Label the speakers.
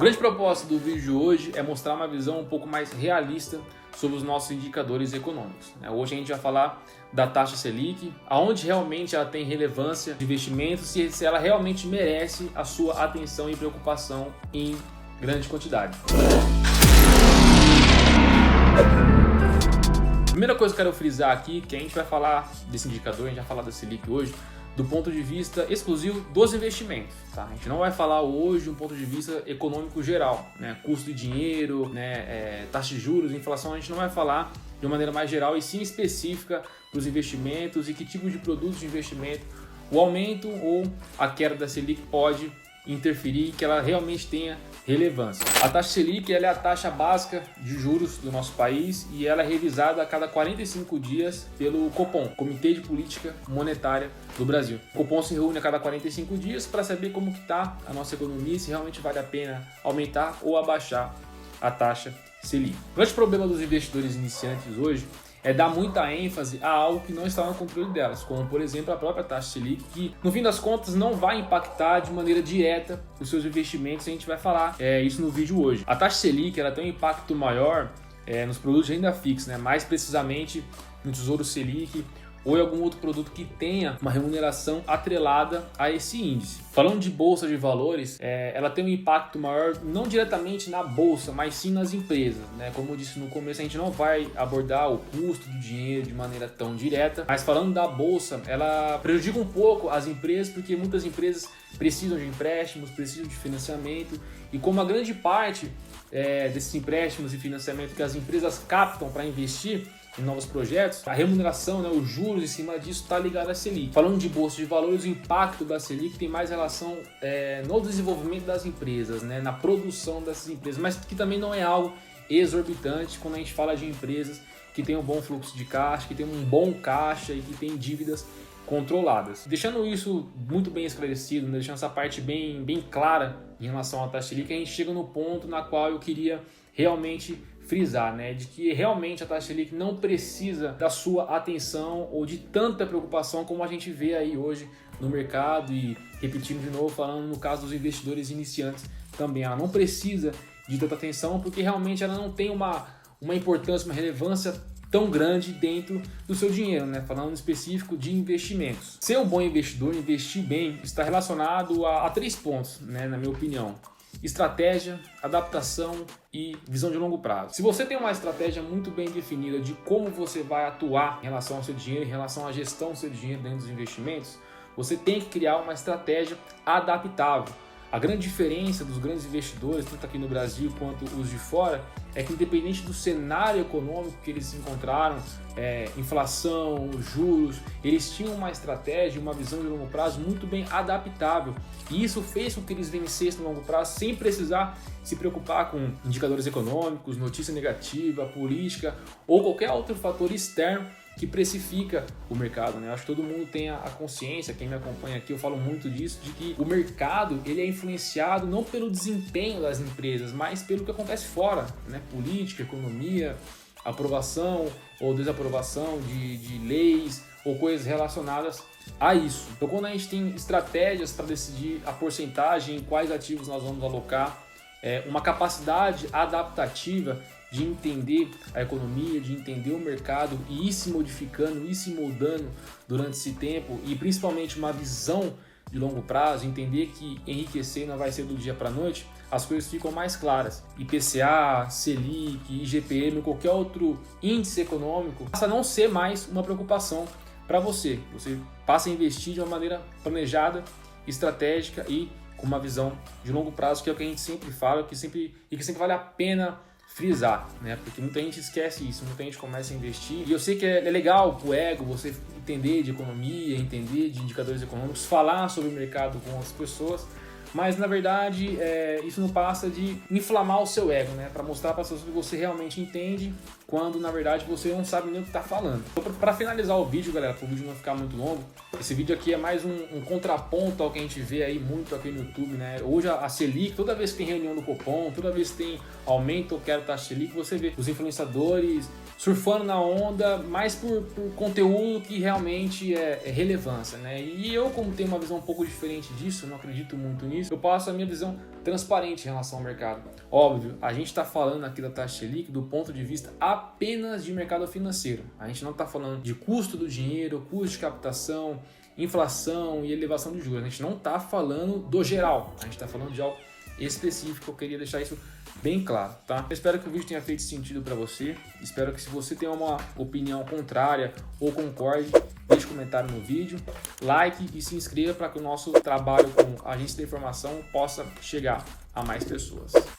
Speaker 1: O grande propósito do vídeo de hoje é mostrar uma visão um pouco mais realista sobre os nossos indicadores econômicos. Hoje a gente vai falar da taxa Selic, aonde realmente ela tem relevância de investimentos, se ela realmente merece a sua atenção e preocupação em grande quantidade. Primeira coisa que eu quero frisar aqui, que a gente vai falar desse indicador, a gente vai falar da Selic hoje, do ponto de vista exclusivo dos investimentos. Tá? A gente não vai falar hoje de um ponto de vista econômico geral, custo de dinheiro, taxa de juros, inflação, a gente não vai falar de uma maneira mais geral e sim específica para os investimentos e que tipo de produtos de investimento o aumento ou a queda da Selic pode interferir e que ela realmente tenha relevância. A taxa Selic ela é a taxa básica de juros do nosso país e ela é revisada a cada 45 dias pelo Copom, Comitê de Política Monetária do Brasil. O Copom se reúne a cada 45 dias para saber como que está a nossa economia, se realmente vale a pena aumentar ou abaixar a taxa Selic. O grande problema dos investidores iniciantes hoje é dar muita ênfase a algo que não está no controle delas, como por exemplo a própria taxa Selic, que no fim das contas não vai impactar de maneira direta os seus investimentos, e a gente vai falar isso no vídeo hoje. A taxa Selic ela tem um impacto maior nos produtos de renda fixa, mais precisamente no Tesouro Selic ou em algum outro produto que tenha uma remuneração atrelada a esse índice. Falando de bolsa de valores, ela tem um impacto maior não diretamente na bolsa, mas sim nas empresas. Como eu disse no começo, a gente não vai abordar o custo do dinheiro de maneira tão direta, mas falando da bolsa, ela prejudica um pouco as empresas, porque muitas empresas precisam de empréstimos, precisam de financiamento, e como a grande parte desses empréstimos e financiamento que as empresas captam para investir em novos projetos, a remuneração, os juros em cima disso está ligado à Selic. Falando de bolsa de valores, o impacto da Selic tem mais relação no desenvolvimento das empresas, na produção dessas empresas, mas que também não é algo exorbitante quando a gente fala de empresas que têm um bom fluxo de caixa, que têm um bom caixa e que têm dívidas controladas. Deixando isso muito bem esclarecido, deixando essa parte bem clara em relação à taxa Selic, a gente chega no ponto na qual eu queria realmente frisar, de que realmente a taxa Selic não precisa da sua atenção ou de tanta preocupação como a gente vê aí hoje no mercado, e repetindo de novo, falando no caso dos investidores iniciantes também, ela não precisa de tanta atenção porque realmente ela não tem uma importância, uma relevância tão grande dentro do seu dinheiro, falando em específico de investimentos. Ser um bom investidor, investir bem, está relacionado a 3 pontos, na minha opinião: estratégia, adaptação e visão de longo prazo. Se você tem uma estratégia muito bem definida de como você vai atuar em relação ao seu dinheiro, em relação à gestão do seu dinheiro dentro dos investimentos, você tem que criar uma estratégia adaptável. A grande diferença dos grandes investidores, tanto aqui no Brasil quanto os de fora, é que independente do cenário econômico que eles se encontraram, inflação, juros, eles tinham uma estratégia, uma visão de longo prazo muito bem adaptável. E isso fez com que eles vencessem no longo prazo sem precisar se preocupar com indicadores econômicos, notícia negativa, política ou qualquer outro fator externo que precifica o mercado. Acho que todo mundo tem a consciência, quem me acompanha aqui, eu falo muito disso, de que o mercado ele é influenciado não pelo desempenho das empresas, mas pelo que acontece fora, política, economia, aprovação ou desaprovação de leis ou coisas relacionadas a isso. Então, quando a gente tem estratégias para decidir a porcentagem em quais ativos nós vamos alocar, uma capacidade adaptativa de entender a economia, de entender o mercado e ir se modificando, ir se moldando durante esse tempo, e principalmente uma visão de longo prazo, entender que enriquecer não vai ser do dia para a noite, as coisas ficam mais claras. IPCA, Selic, IGPM, qualquer outro índice econômico passa a não ser mais uma preocupação para você. Você passa a investir de uma maneira planejada, estratégica e com uma visão de longo prazo, que é o que a gente sempre fala, que sempre vale a pena frisar, porque muita gente esquece isso, muita gente começa a investir, e eu sei que é legal pro ego você entender de economia, entender de indicadores econômicos, falar sobre o mercado com outras pessoas, mas na verdade isso não passa de inflamar o seu ego, para mostrar para as pessoas que você realmente entende, quando na verdade você não sabe nem o que está falando. Então, para finalizar o vídeo, galera, para o vídeo não ficar muito longo, esse vídeo aqui é mais um contraponto ao que a gente vê aí muito aqui no YouTube, Hoje a Selic, toda vez que tem reunião do Copom, toda vez que tem aumento ou queda da taxa Selic, você vê os influenciadores surfando na onda, mais por conteúdo que realmente é relevância, E eu, como tenho uma visão um pouco diferente disso, não acredito muito nisso, eu passo a minha visão transparente em relação ao mercado. Óbvio, a gente está falando aqui da taxa Selic do ponto de vista apenas de mercado financeiro. A gente não está falando de custo do dinheiro, custo de captação, inflação e elevação de juros. A gente não está falando do geral, a gente está falando de algo específico. Eu queria deixar isso bem claro, tá? Eu espero que o vídeo tenha feito sentido para você. Espero que, se você tem uma opinião contrária ou concorde, deixe comentário no vídeo, like e se inscreva para que o nosso trabalho com agência de informação possa chegar a mais pessoas.